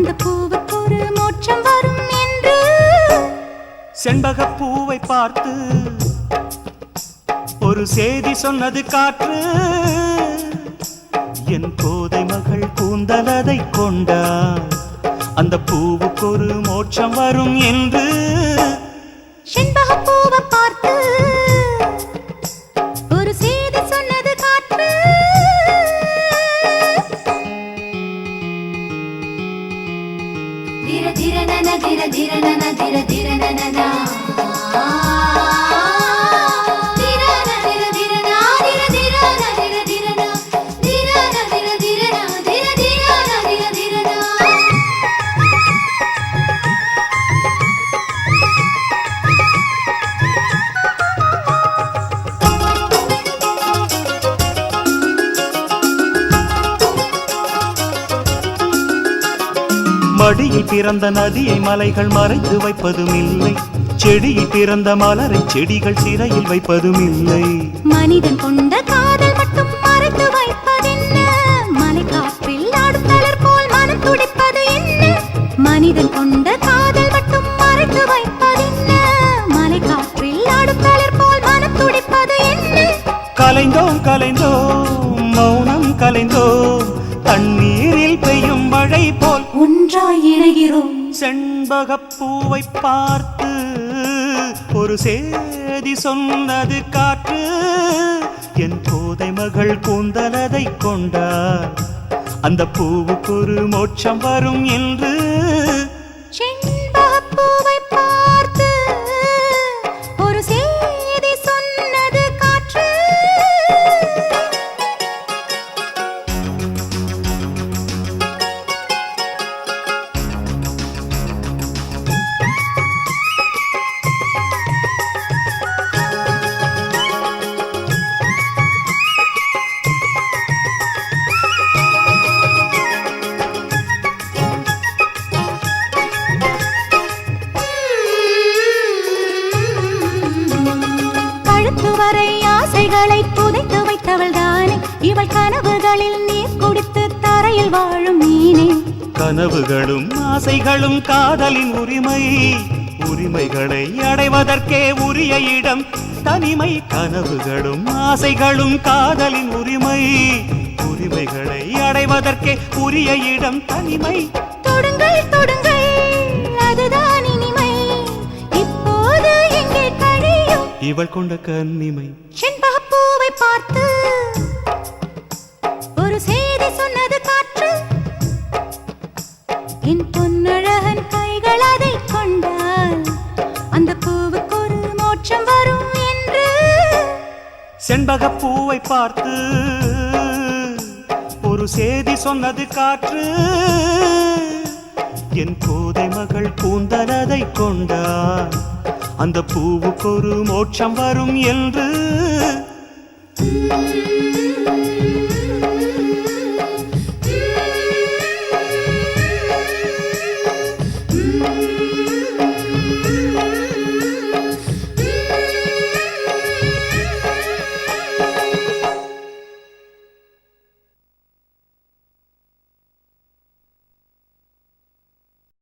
அந்த பூவுக்கு ஒரு மோட்சம் வரும் என்று செண்பகப் பூவை பார்த்து ஒரு செய்தி சொன்னது காற்று. என் கோதை மகள் கூந்தலதை கொண்டார், அந்த பூவுக்கு ஒரு மோட்சம் வரும் என்று. செண்பகப் பூவை பார்த்து ஒரு செய்தி சொன்னது காற்று. திர திர நன திர திர நன திர திர நனனா மடியில் பிறந்த நதியை மலைகள் மறைத்து வைப்பதும் இல்லை, செடியில் பிறந்த மலரை செடிகள் சிறையில் வைப்பதும் இல்லை. மனிதன் கொண்ட காதல் மட்டும் மறைத்து வைப்பதென்ன, மலை காற்றில் ஆடும் தளர் போல் மனம் துடிப்பது என்ன. மனிதன் கொண்ட காதல் மட்டும் மறைத்து வைப்பதென்ன, மலை காற்றில் ஆடும் தளர் போல் மனம் துடிப்பது என்ன. கலைந்தோம் கலைந்தோம் மௌனம் கலைந்தோம், தண்ணீரில் பெய்யும் மழை போல் ஒன்றாய் இணைகிறோம். செண்பகப் பூவை பார்த்து ஒரு செய்தி சொன்னது காற்று. என் கோதை மகள் கூந்தலதை கொண்டார், அந்த பூவுக்கு ஒரு மோட்சம் வரும் என்று. செண்பகப் பூவை பார்த்து ஒரு செய்தி சொன்னது காற்று. வரை ஆசைகளை புதைத்து வைத்தவள் தானே, இவள் கனவுகளில் நீர் குடித்து தரையில் வாழும் மீனே. கனவுகளும் ஆசைகளும் காதலின் உரிமை, உரிமைகளை அடைவதற்கே உரிய இடம் தனிமை. கனவுகளும் ஆசைகளும் காதலின் உரிமை, உரிமைகளை அடைவதற்கே உரிய இடம் தனிமை. தொடுங்கள் தொடுங்கள் அதுதான் இனிமை, இப்போது எங்கே கழியும் இவள் கொண்ட கன்னிமை. செண்பகப் பூவை பார்த்து ஒரு செய்தி சொன்னது காற்று. என் பொன்னழகன் கைகள் அதை கொண்டால், அந்த பூவுக்கு ஒரு மோட்சம் வரும் என்று. செண்பகப் பூவை பார்த்து ஒரு செய்தி சொன்னது காற்று. என் கோதை மகள் கூந்தலதை கொண்டார், அந்த பூவுக்கு ஒரு மோட்சம் வரும் என்று.